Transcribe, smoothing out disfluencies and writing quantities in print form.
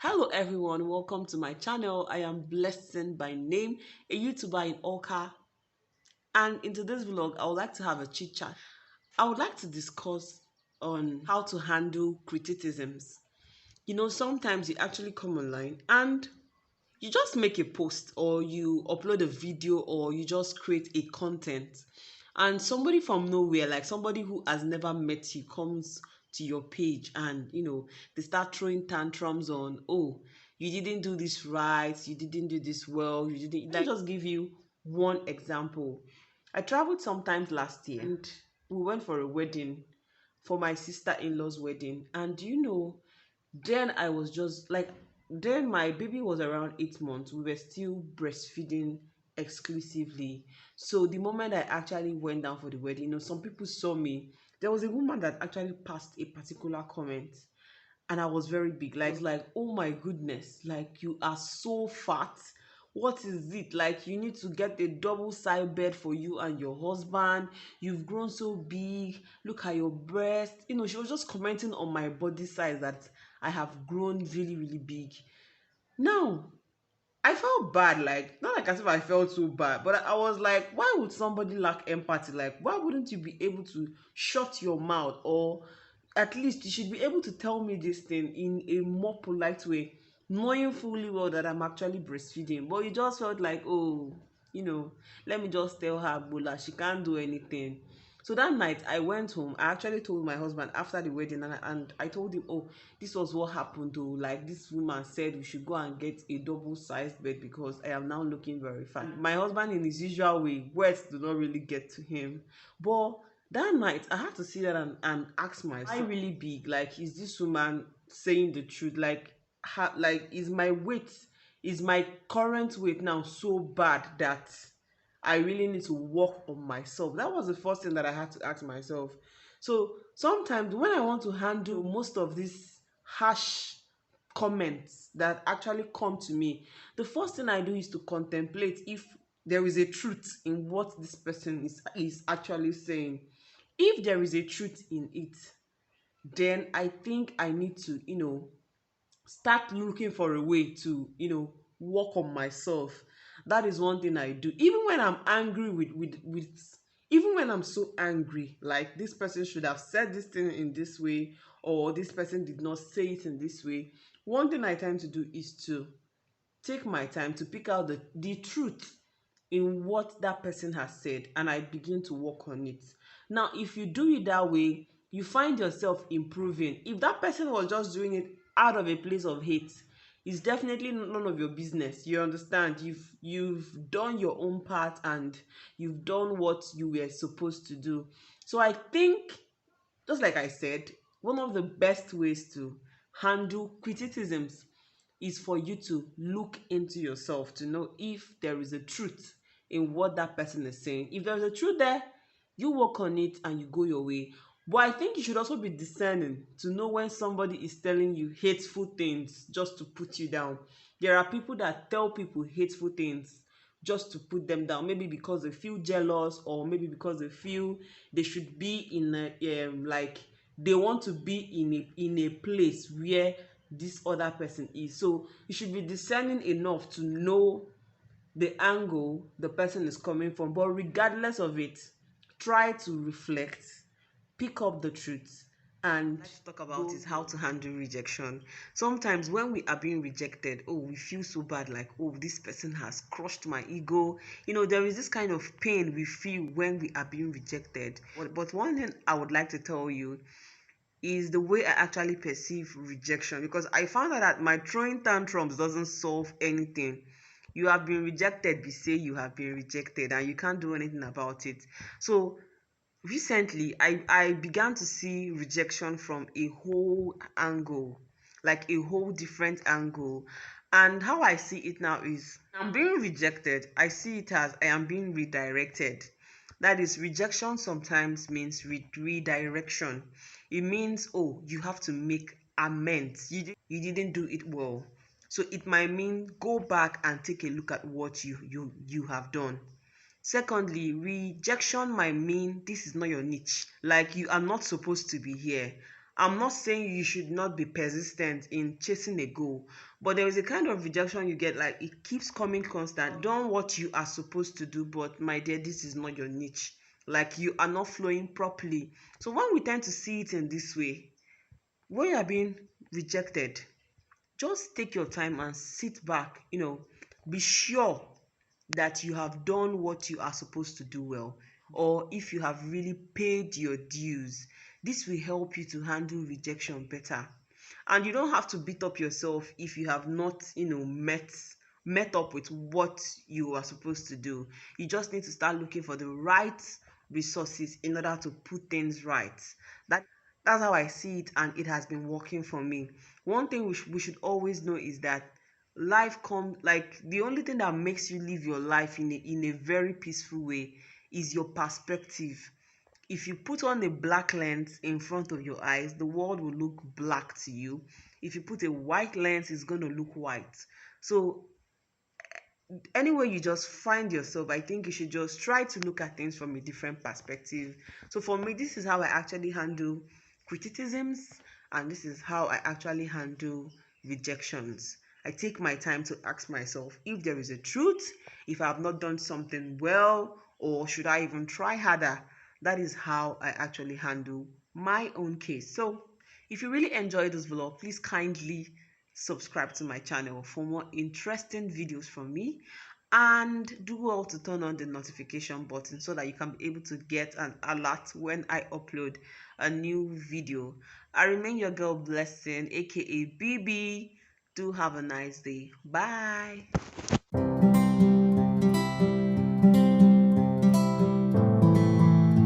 Hello everyone, welcome to my channel. I am Blessing by name, a YouTuber in Oka, and in today's vlog I would like to have a chit chat. I would like to discuss on how to handle criticisms. Sometimes you actually come online and you just make a post or you upload a video or you just create a content, and somebody from nowhere, like somebody who has never met you, comes to your page and they start throwing tantrums on, oh, you didn't do this right, you didn't do this well, you didn't. Let me just give you one example. I traveled sometimes last year and we went for a wedding, for my sister-in-law's wedding, and then I was just like, then my baby was around 8 months. We were still breastfeeding exclusively. So the moment I actually went down for the wedding, some people saw me. There was a woman that actually passed a particular comment, and I was very big. Like, oh my goodness, like you are so fat. What is it? Like, you need to get a double side bed for you and your husband. You've grown so big. Look at your breast. She was just commenting on my body size, that I have grown really, really big. Now, I felt bad, like, not like as if I felt so bad, but I was like, why would somebody lack empathy? Like, why wouldn't you be able to shut your mouth, or at least you should be able to tell me this thing in a more polite way, knowing fully well that I'm actually breastfeeding? But you just felt like, oh, let me just tell her, Bola, she can't do anything. So that night I went home. I actually told my husband after the wedding, and I told him, oh, this was what happened though. Like, this woman said we should go and get a double-sized bed because I am now looking very fat. My husband, in his usual way, words do not really get to him. But that night I had to sit there and ask myself, am I really big? Like, is this woman saying the truth? Like, is my weight, is my current weight now so bad that I really need to work on myself? That was the first thing that I had to ask myself. So sometimes when I want to handle most of these harsh comments that actually come to me, the first thing I do is to contemplate if there is a truth in what this person is actually saying. If there is a truth in it, then I think I need to, start looking for a way to, work on myself. That is one thing I do. Even when I'm angry with even when I'm so angry, like, this person should have said this thing in this way, or this person did not say it in this way, one thing I tend to do is to take my time to pick out the truth in what that person has said, and I begin to work on it. Now, if you do it that way, you find yourself improving. If that person was just doing it out of a place of hate, it's definitely none of your business. You understand? You've done your own part and you've done what you were supposed to do. So I think, just like I said, one of the best ways to handle criticisms is for you to look into yourself to know if there is a truth in what that person is saying. If there's a truth there, you work on it and you go your way. But I think you should also be discerning to know when somebody is telling you hateful things just to put you down. There are people that tell people hateful things just to put them down, maybe because they feel jealous, or maybe because they feel they should be in a like, they want to be in a place where this other person is. So you should be discerning enough to know the angle the person is coming from. But regardless of it, try to reflect, pick up the truth, and let's talk about is how to handle rejection. Sometimes when we are being rejected, oh, we feel so bad, like, oh, this person has crushed my ego. There is this kind of pain we feel when we are being rejected. But one thing I would like to tell you is the way I actually perceive rejection, because I found out that my throwing tantrums doesn't solve anything. You have been rejected, say you have been rejected, and you can't do anything about it. So recently I began to see rejection from a whole angle, like a whole different angle. And how I see it now is, I'm being rejected, I see it as I am being redirected. That is, rejection sometimes means redirection. It means, oh, you have to make amends. You didn't do it well. So it might mean go back and take a look at what you have done. Secondly, rejection might mean this is not your niche. Like, you are not supposed to be here. I'm not saying you should not be persistent in chasing a goal, but there is a kind of rejection you get, like it keeps coming constant. Done what you are supposed to do, but my dear, this is not your niche. Like you are not flowing properly. So when we tend to see it in this way, when you are being rejected, just take your time and sit back, be sure that you have done what you are supposed to do well, or if you have really paid your dues. This will help you to handle rejection better. And you don't have to beat up yourself if you have not, met up with what you are supposed to do. You just need to start looking for the right resources in order to put things right. That that's how I see it, and it has been working for me. One thing we should always know is that life comes, like the only thing that makes you live your life in a very peaceful way is your perspective. If you put on a black lens in front of your eyes, the world will look black to you. If you put a white lens, it's going to look white. So anywhere you just find yourself, I think you should just try to look at things from a different perspective. So for me, this is how I actually handle criticisms, and this is how I actually handle rejections. I take my time to ask myself if there is a truth, if I have not done something well, or should I even try harder. That is how I actually handle my own case. So if you really enjoyed this vlog, please kindly subscribe to my channel for more interesting videos from me, and do well to turn on the notification button so that you can be able to get an alert when I upload a new video. I remain your girl Blessing, aka BB. Do have a nice day. Bye.